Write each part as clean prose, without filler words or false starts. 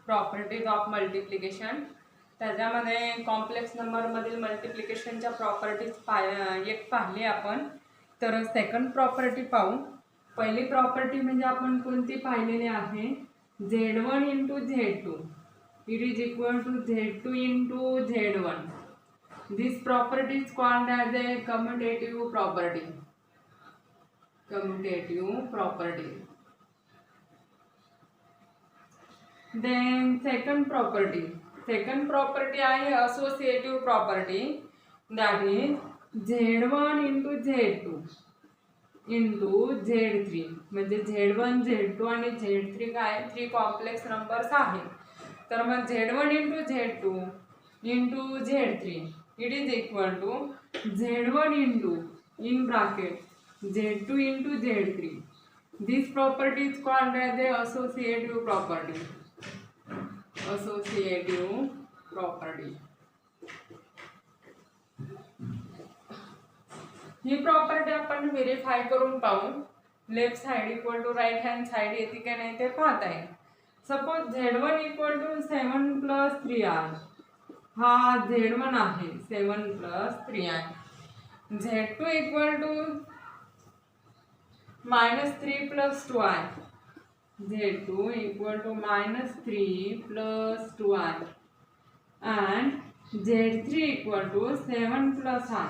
Properties of multiplication. त्याच्यामध्ये complex नंबरमधील मल्टिप्लिकेशनच्या properties एक पाहिली आपण. तर सेकंड प्रॉपर्टी पाहू. पहिली प्रॉपर्टी म्हणजे आपण कोणती पाहिलेली आहे, Z1 into Z2 it is equal to Z2 into Z1. This property is called as a commutative property. Then second property आहे associative property, that is Z1 into Z2 into Z3. म्हणजे Z1 Z2 आणि Z3 काय 3 complex numbers आहेत. तर मग Z1 into Z2 into Z3 it is equal to Z1 into in bracket Z2 into Z3. This property is called as a associative property. ही property आपण verify करून पाहू. Left side equal to right hand side येते की नाही ते पाहत आहे. Suppose Z1 equal to 7 + 3i. हा Z1 आहे 7 + 3i. Z2 equal to -3 + 2i. Z2 equal to -3 + 2i and Z3 equal to 7 + i.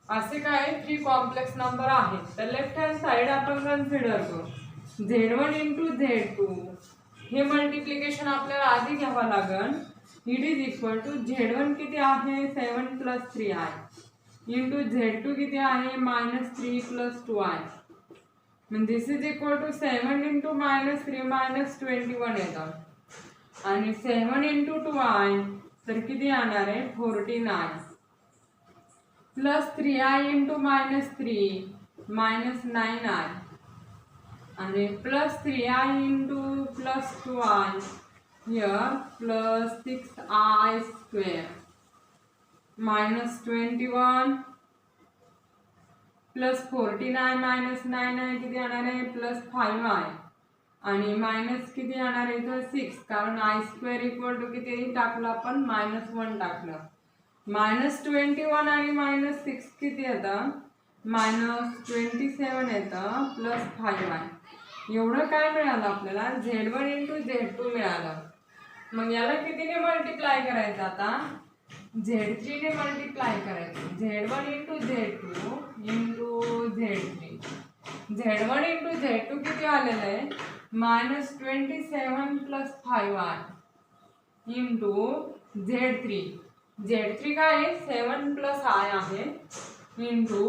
असे काय 3 कॉम्प्लेक्स नंबर आहेत. तर लेफ्ट हँड साइड आपण कन्सिडर करू. Z1 इंटू Z2 हे मल्टिप्लिकेशन आपल्याला आधी घ्यावं लागेल. It is equal to Z1 किती आहे 7 + 3i इंटू Z2 किती आहे -3 + 2i. This is equal to 7 into -3 -21 येतं. आणि 7 इंटू 2i तर किती येणार आहे 49 प्लस 3i इंटू -3 -9i आणि plus 3i into plus 2i here plus 6i² -21 plus 49 -9i किती येणार आहे +5i आणि मायनस किती येणार आहे इथं 6, कारण i² इक्वल टू किती टाकलं आपण -1 टाकलं. -21 आणि -6 किती येतं -27 येतं +5i. एवढं काय मिळालं आपल्याला Z1 इंटू Z2 मिळालं. मग याला कितीने मल्टिप्लाय करायचं आता Z3 ने मल्टिप्लाय करायचं. Z1 into Z2 into Z3. Z1 into Z2 किती आलेलं आहे -27 + 5i इंटू Z3. Z3 काय आहे 7 + i आहे इंटू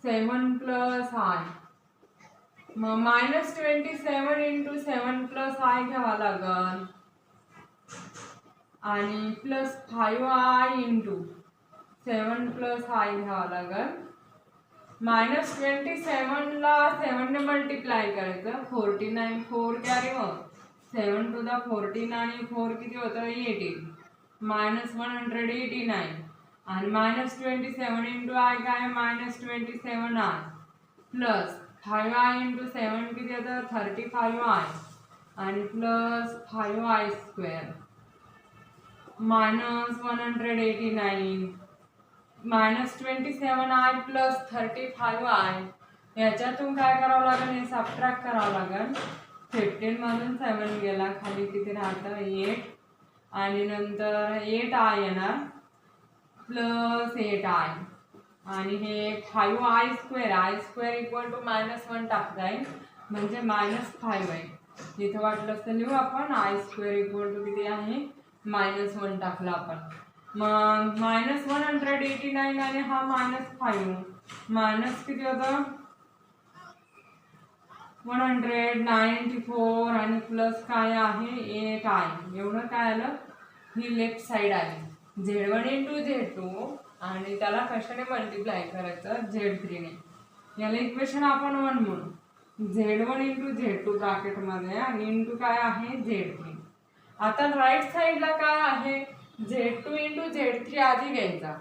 7 + i. मग -27 इंटू 7 + i घ्यावा लागेल आणि प्लस 5i इंटू 7 + i घ्यावा लागेल. -27 ला 7 ने मल्टिप्लाय करायचं 49 4 कॅरी मग 7 टू द 14 आणि 4 किती होतं 18 -189 आणि -27 इंटू i काय -27i प्लस 5i इंटू 7 किती येतं 35i आणि plus 5i² -189 -27i plus 35i. याच्यातून काय करावं लागेल हे सबट्रॅक्ट करावं लागेल. 15 मधून 7 गेला खाली किती राहतं 8 आणि नंतर 8i येणार प्लस 8i आणि हे 5i² i² इक्वल टू -1 टाकताय म्हणजे -5 आहे. इथं वाटलं असतं लिहू आपण i² इक्वल टू किती आहे -1 टाकला आपण. मग -189 आणि हा -5 मायनस किती होतं 194 आणि प्लस काय आहे 8i. एवढं काय आलं ही लेफ्ट साइड आली. Z1 इंटू Z2 आणि त्याला कशाने मल्टिप्लाय करायचं Z3 ने. याला इक्वेशन आपण 1 म्हणू. Z1 इंटू Z2 ब्रॅकेटमध्ये आणि इंटू काय आहे Z3. आता राईट साइडला काय आहे Z2 इंटू Z3 आधी घ्यायचा.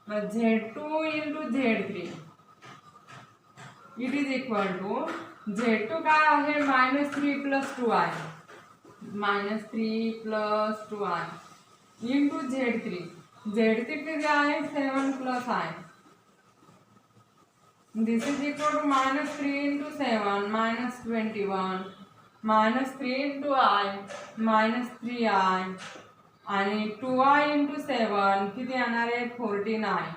मग Z2 into Z3 it is equal to Z2 काय आहे -3 + 2i -3 plus 2i into Z3. Z3 किती आहे 7 plus i. This is equal to -3 into 7 -21 -3 into i -3i आणि 2i into 7 किती येणार आहे 14i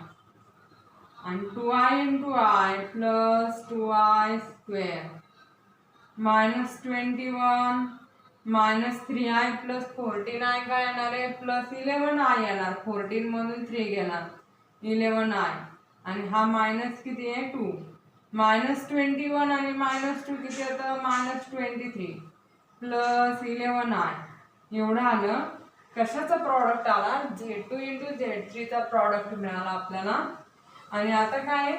आणि 2i into i plus 2i square -21 -3i plus 14i काय येणार आहे प्लस 11i येणार. 14 मधून 3 गेला 11i आणि हा मायनस किती आहे 2 -21 आणि -2 किती येतं -23 प्लस 11i एवढं आलं. कशाचं प्रॉडक्ट आला Z2 into Z3 चा प्रॉडक्ट मिळाला आपल्याला. आणि आता काय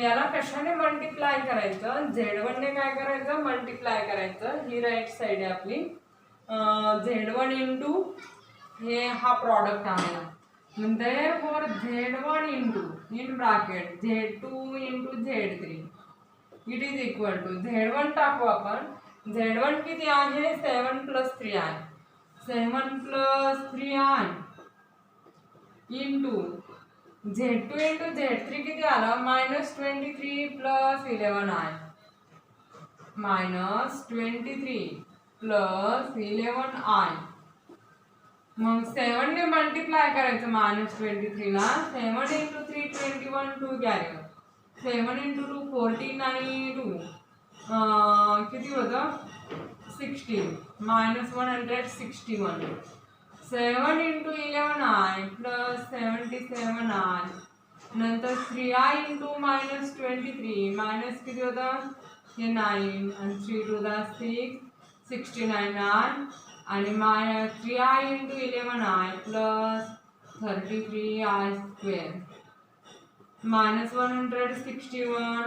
याला कशाने मल्टिप्लाय करायचं Z1 ने काय करायचं मल्टिप्लाय करायचं. ही राईट साइड आहे आपली. Z1 इंटू हे हा प्रॉडक्ट आलेला. Therefore Z1 into in bracket Z2 into Z3 it is equal to Z1 टाकू आपण. Z1 किती आहे 7 plus 3i 7 plus 3i into Z2 into Z3 किती आला -23 plus 11i -23 plus 11i. मग 7 ने मल्टिप्लाय करायचं -23 ला. 7 into 3 21 2 कॅरी 7 into 2 14 आणि 2 किती होतं 16 -161 7 into 11i plus 77i नंतर 3i into -23 मायनस किती होतं हे 9 आणि 3 to the 6 69i आणि 3i into 11i plus 33i square -161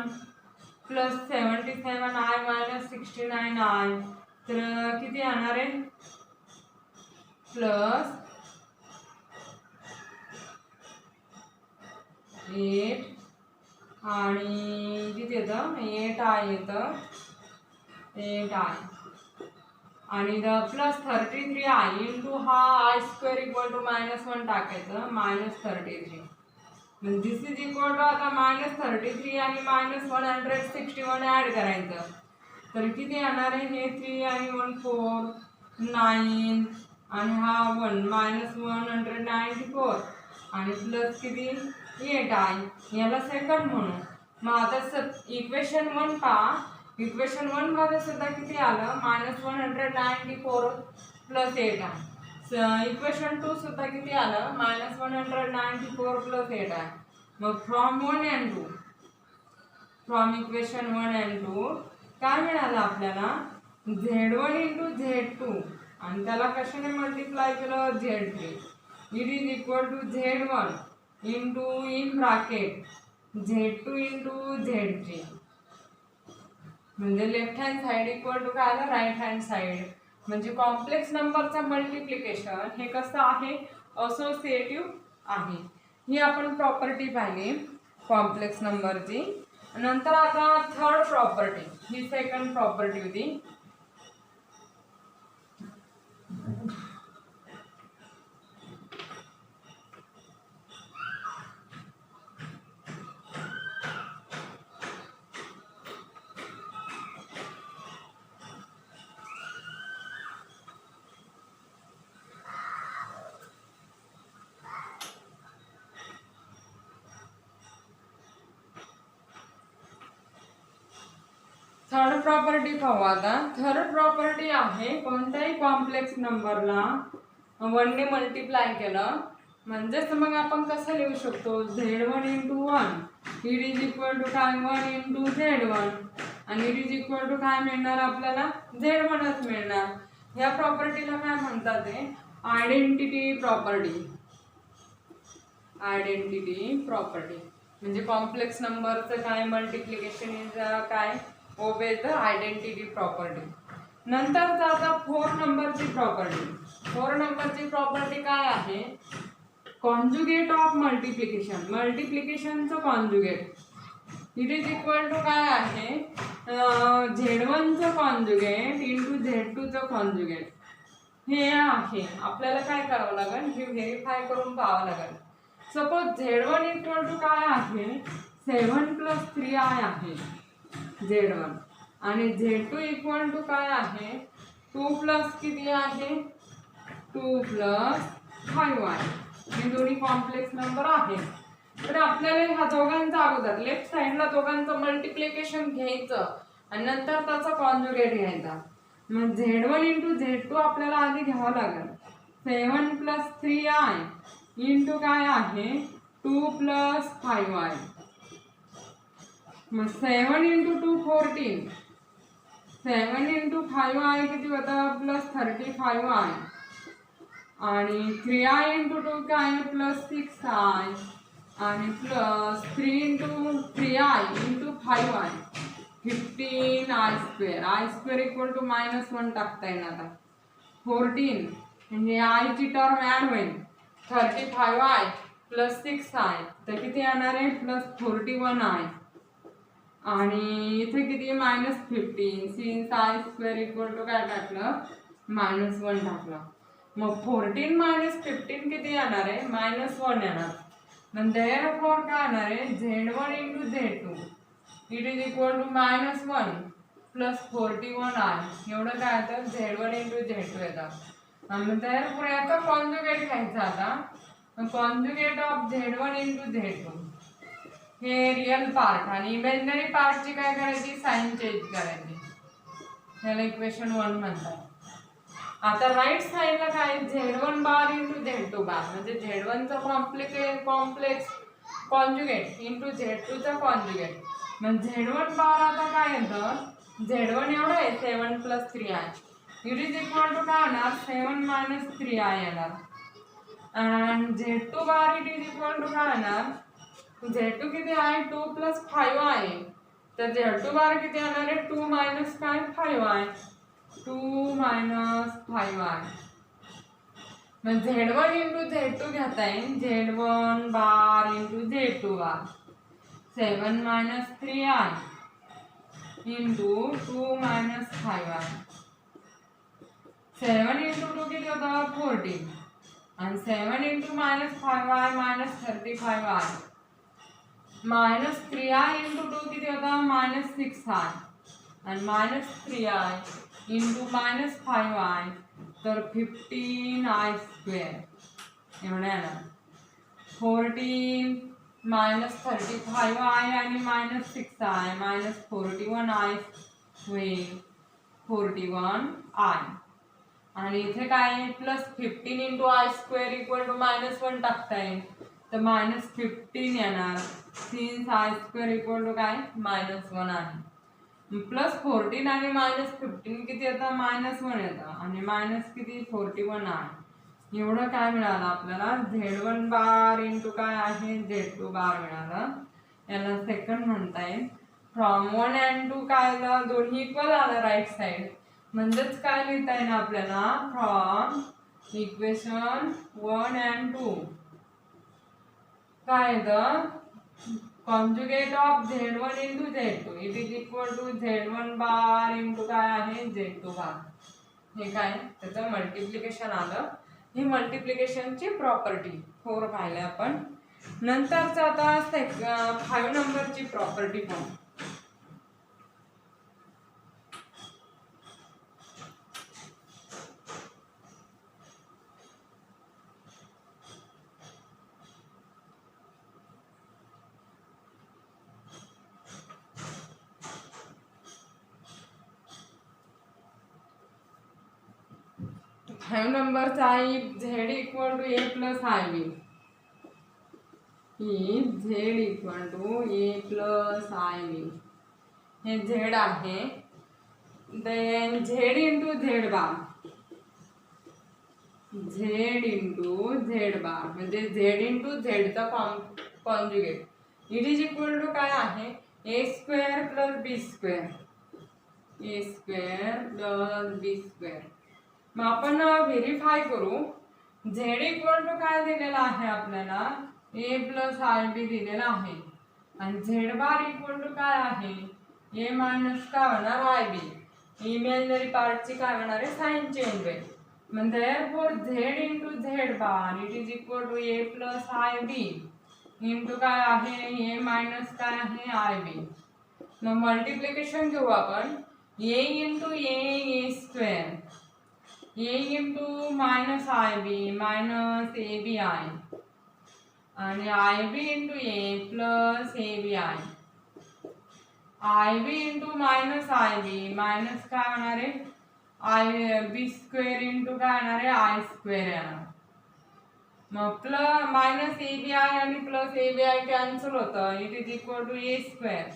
plus 77i minus 69i तर किती येणार आहे प्लस 8 आणि किती येतं 8i येतं 8i आणि प्लस 33i इंटू हा i स्क्वेअर इक्वल टू -1 टाकायचं -33. दिस इज इक्वल टू आता -33 आणि -161 ॲड करायचं तर किती येणार आहे हे 3 आणि 1 4 9 आणि हा 1 -194 आणि प्लस किती 8i याला सेकंड म्हणू. मग आता इक्वेशन 1 पहा. इक्वेशन 1 मध्ये सुद्धा किती आलं -194 प्लस 8i. इक्वेशन 2 सुद्धा किती आलं -194 प्लस 8i. मग from 1 and 2 from equation 1 and 2 काय मिळालं आपल्याला Z1 into Z2 आणि त्याला कशाने मल्टिप्लाय केलं Z3 it is equal to Z1 into in bracket Z2 into Z3 म्हणजे left hand side equal to काय आलं राईट हँड साइड. म्हणजे कॉम्प्लेक्स नंबरचा मल्टिप्लिकेशन हे कसं आहे असोसिएटिव्ह आहे. ही आपण प्रॉपर्टी पाहिली कॉम्प्लेक्स नंबरची. नंतर आता थर्ड प्रॉपर्टी ही सेकंड प्रॉपर्टी होती. थर्ड प्रॉपर्टी पाहू आता. थर्ड प्रॉपर्टी आहे कोणत्याही कॉम्प्लेक्स नंबरला 1 ने मल्टिप्लाय केलं म्हणजेच मग आपण कसं लिहू शकतो Z1 into 1 it is equal to काय 1 into Z1 आणि इट इज इक्वल टू काय मिळणार आपल्याला Z1च मिळणार. ह्या प्रॉपर्टीला काय म्हणतात ते आयडेंटिटी प्रॉपर्टी. आयडेंटिटी प्रॉपर्टी म्हणजे कॉम्प्लेक्स नंबरचं काय मल्टिप्लिकेशन इज काय ओबे द आयडेंटिटी प्रॉपर्टी. नंतरचा आता 4 नंबरची प्रॉपर्टी. 4 नंबरची प्रॉपर्टी काय आहे कॉन्जुगेट ऑफ मल्टिप्लिकेशन. मल्टिप्लिकेशनचं conjugate it is equal to काय आहे Z1चं कॉन्जुगेट इंटू Z2चं कॉन्जुगेट. हे आहे आपल्याला काय करावं लागेल, हे व्हेरीफाय करून पाहावं लागेल. सपोज Z1 इक्वल टू काय आहे 7+3i आहे Z1 आणि Z2 इक्वल टू काय आहे 2 प्लस किती आहे 2 प्लस 5 आहे. हे दोन्ही कॉम्प्लेक्स नंबर आहेत. तर आपल्याला ह्या दोघांचा अगोदर लेफ्ट साइडला दोघांचं मल्टिप्लिकेशन घ्यायचं आणि नंतर त्याचा कॉन्जुगेट घ्यायचा. मग Z1 इंटू Z2 आपल्याला आधी घ्यावं लागेल. 7+3i इंटू काय आहे 2 प्लस 5i. मग 7 इंटू 2 14. 7 इंटू 5i किती होतं प्लस 35i आणि 3i इंटू 2 काय प्लस 6i आणि plus 3 into 3i into 5i 15i². i² equal to -1 टाकता येईल आता. 14 म्हणजे i ची टर्म ॲड होईल 35i प्लस 6i तर किती येणार आहे प्लस 41i आणि इथे किती -15 सिन्स i² इक्वल टू काय टाकलं -1 टाकलं. मग 14 - 15 किती येणार आहे -1 येणार. मग therefore काय येणार आहे Z1 into Z2 it is equal to -1 plus 41i एवढं काय येतं Z1 इंटू Z2 येतं. आणि therefore याचा कॉन्जुगेट घ्यायचा आता. Conjugate of Z1 into Z2 हे रिअल पार्ट आणि इमॅजिनरी पार्टची काय करायची साइन चेंज करायची. याला इक्वेशन 1 म्हणतात. आता राईट साइडला काय Z1 बार इंटू Z2 बार म्हणजे Z1 चा कॉम्प्लेक्स कॉन्जुगेट इंटू Z2 चा कॉन्जुगेट. मग Z1 बार आता काय येतं Z1 एवढं आहे 7+3i it is equal to काय येणार 7 - 3i येणार. आणि Z2 bar it is equal to काय येणार Z2 किती आहे 2 प्लस 5 आहे तर Z2 बार किती येणार आहे 2 मायनस काय 5 आहे 2 - 5i. मग Z1 इंटू Z2 घेता येईल Z1 बार इंटू Z2 बार 7 - 3i इंटू 2 - 5i. 7 इंटू 2 किती होतं 14 आणि 7 into -5i -35i -3i into 2 किती होतं -6i आणि -3i इंटू -5i तर 15i² एवढं येणार. 14 -35i आणि -6i -41i होईल 41i आणि इथे काय plus 15 into i² equal to -1 टाकता येईल तर -15 येणार सिन्स i² इक्वल टू काय -1 आहे. प्लस 14 आणि -15 किती येतं -1 येतं आणि मायनस किती 41 आहे. एवढं काय मिळालं आपल्याला Z1 बार इंटू काय आहे Z2 बार मिळालं. याला सेकंड म्हणता येईल. फ्रॉम 1 and 2 काय आलं दोन्ही इक्वल आलं राईट साइड म्हणजेच काय लिहिता येईल आपल्याला फ्रॉम इक्वेशन 1 and 2 काय येतं conjugate of Z1 into Z2 it is equal to Z1 bar into काय आहे Z2 बार. हे काय त्याचं मल्टिप्लिकेशन आलं. ही मल्टिप्लिकेशनची प्रॉपर्टी 4 पाहिले आपण. नंतरच आता 5 नंबरची प्रॉपर्टी पाहू. फाइव नंबरचा Z equal to A plus IB. Z equal to A plus IB हे Z आहे. Then Z into Z bar Z into Z bar म्हणजे Z इंटू Z चा conjugate it is equal to काय आहे A² plus B². A² plus B². मग आपण verify करू. Z equal to काय दिलेला आहे आपल्याला A प्लस IB दिलेला आहे आणि Z बार इक्वल टू काय आहे A मायनस काय होणार IB. इमॅजिनरी पार्टची काय होणार आहे साइन चेंज होईल मग therefore z into z bar it is equal to a plus ib into काय आहे a मायनस काय आहे ib. मग मल्टिप्लिकेशन घेऊ आपण a into a square a into minus ib minus abi आणि ib into a plus abi ib into minus ib minus काय होणार आहे बी स्क्वेअर इंटू काय येणार आहे आय स्क्वेअर येणार. मग प्लस मायनस एबी आय आणि प्लस एबी आय कॅन्सल होतं. It is equal to a square.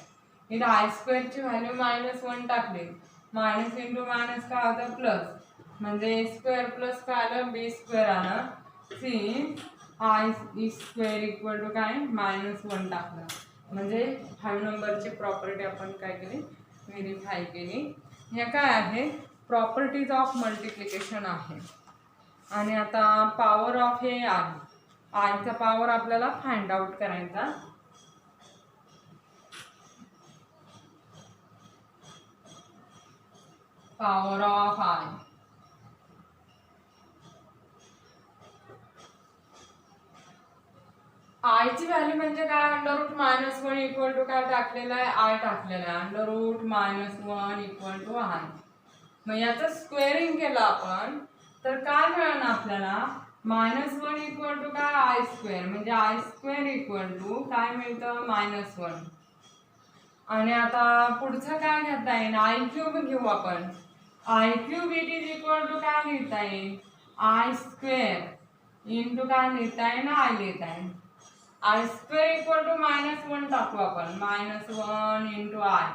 इथे आय स्क्वेअरची व्हॅल्यू -1 टाकली. मायनस इंटू मायनस काय होतं प्लस म्हणजे ए स्क्वेअर प्लस काय आलं बी स्क्वेअर आलं. C i square equal to काय -1 टाकलं म्हणजे 5 नंबरची प्रॉपर्टी आपण काय केली व्हेरीफाय केली. हे काय आहे प्रॉपर्टीज ऑफ मल्टिप्लिकेशन आहे. आणि आता पॉवर ऑफ हे आहे आयचा पॉवर आपल्याला फाइंड आउट करायचा. पॉवर ऑफ आय आयची व्हॅल्यू म्हणजे काय √-1 इक्वल टू काय टाकलेलं आहे आय टाकलेलं आहे √-1 इक्वल टू आय. मग याचं स्क्वेअरिंग केलं आपण तर काय मिळणार आपल्याला -1 इक्वल टू काय आय स्क्वेअर म्हणजे आय स्क्वेअर इक्वल टू काय मिळतं -1. आणि आता पुढचं काय घेता येईल आय क्यूब घेऊ आपण. I cube it is equal to काय लिहिता येईल आय स्क्वेअर इंटू काय लिहिता येईल आय लिहिता येईल. आय स्क्वेअर इक्वल टू -1 टाकू आपण -1 इंटू आय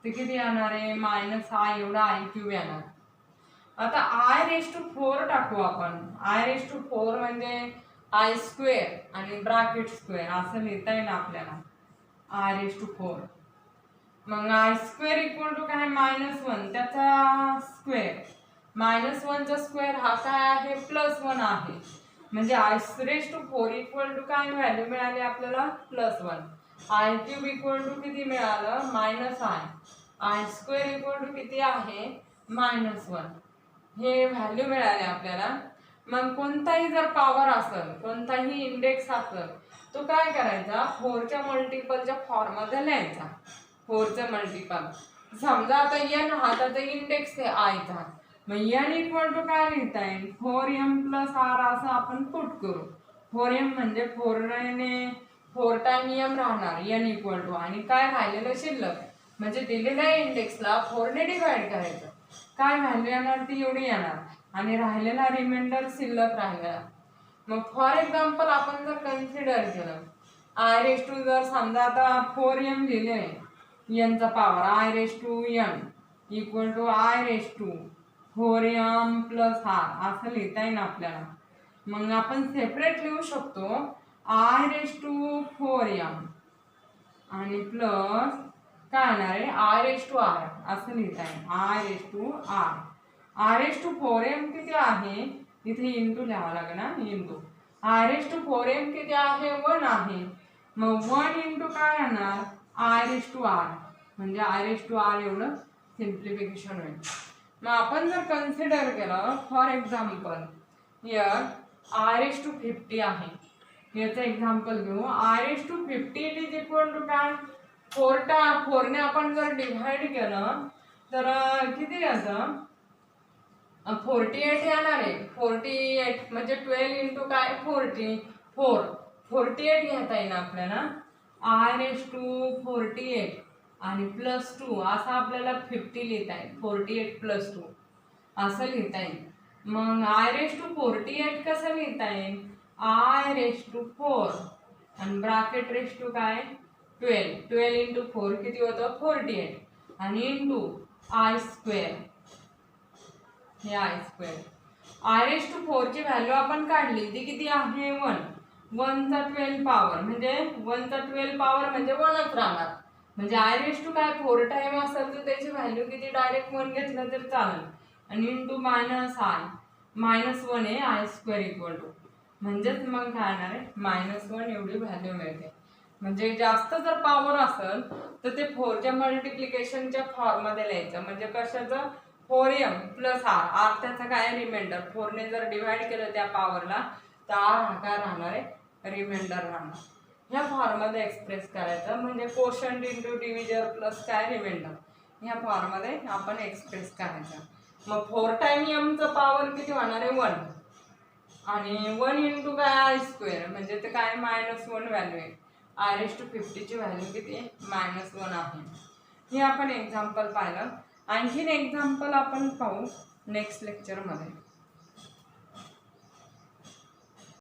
ते किती येणार आहे -i एवढा आय क्यूब येणार. आता i⁴ टाकू आपण i⁴ म्हणजे आय स्क्वेअर आणि ब्रॅकेट स्क्वेअर असं लिहिता येईल आपल्याला i⁴. मग आय स्क्वेअर इक्वल टू काय -1 त्याचा स्क्वेअर -1 चा स्क्वेअर हा काय आहे +1 आहे म्हणजे i⁴ इक्वल टू काय व्हॅल्यू मिळाली आपल्याला +1. आय क्यूब इक्वल टू किती मिळालं -i i square equal to किती आहे -1 हे व्हॅल्यू मिळाले आपल्याला. मग कोणताही जर पॉवर असेल कोणताही इंडेक्स असेल तो काय करायचा 4च्या मल्टिपलच्या फॉर्ममध्ये लिहायचा. 4चं मल्टिपल समजा आता n हा त्याचा इंडेक्स आहे आयचा मग n इक्वल टू काय लिहिता येईल 4m + r असं आपण पुट करू. 4m म्हणजे 4 टाइम m राहणार n इक्वल टू आणि काय राहिलेलं शिल्लक म्हणजे दिलेल्या इंडेक्सला 4 ने डिवाइड करायचं काय व्हॅल्यू येणार ती एवढी येणार आणि राहिलेला रिमाइंडर शिल्लक राहिलेला. मग फॉर एक्झाम्पल आपण जर कन्सिडर केलं i⁻⁴ जर समजा आता 4m लिहिले nचा power i⁻n equal to i⁻4m + r असं लिहिता येईल आपल्याला. मग आपण सेपरेट लिहू शकतो i⁻4m आणि प्लस काय येणार आहे i⁻r असं लिहिता येईल r⁻4m किती आहे इथे इंटू लिहावं लागेल इंटू i⁻4m किती आहे 1 आहे मग 1 इंटू काय येणार i⁻r म्हणजे i⁻r एवढं सिम्प्लिफिकेशन होईल. मग आपण जर कन्सिडर केलं फॉर एक्झाम्पल हियर i⁻50 आहे याचं एक्झाम्पल घेऊ i⁻50 it is equal to काय 4 ने आपण जर डिव्हाइड केलं तर किती येतं 48 येणार आहे. 48 म्हणजे 12 इंटू काय 48 घेता येईल आपल्याला i⁻48 आणि +2 असं आपल्याला 50 लिहिता येईल 48 + 2 असं लिहिता येईल. मग i⁻48 कसं लिहिता येईल i⁻4 आणि ब्रॅकेट रेश टू काय 12 इंटू 4 किती होतं 48 आणि इंटू आय स्क्वेअर हे i⁻4 i⁻4 ची व्हॅल्यू आपण काढली ती किती आहे 1 चा 12 पॉवर म्हणजे 1 चा 12 पॉवर म्हणजे 1च राहणार म्हणजे i⁻4 काय 4 टाइम असेल तर त्याची व्हॅल्यू किती डायरेक्ट 1 घेतलं तर चालेल आणि इंटू -1 आहे i² इक्वल टू म्हणजेच मग काय येणार आहे -1 एवढी व्हॅल्यू मिळते. म्हणजे जास्त जर पॉवर असेल तर ते 4च्या मल्टिप्लिकेशनच्या फॉर्ममध्ये लिहायचं म्हणजे कशाचं 4m प्लस r त्याचा काय रिमाइंडर 4ने जर डिवाइड केलं त्या पॉवरला तर r हा काय राहणार आहे रिमाइंडर राहणार. ह्या फॉर्ममध्ये एक्सप्रेस करायचं म्हणजे कोशंट इंटू डिव्हिजर प्लस काय रिमाइंडर ह्या फॉर्ममध्ये आपण एक्सप्रेस करायचं. मग 4 टाइम mचं पॉवर किती होणार आहे 1 आणि 1 इंटू काय आय स्क्वेअर म्हणजे ते काय -1 व्हॅल्यू आहे. r⁻50 ची व्हॅल्यू किती आहे -1 आहे. हे आपण एक्झाम्पल पाहिलं. आणखीन एक्झाम्पल आपण पाहू नेक्स्ट लेक्चरमध्ये.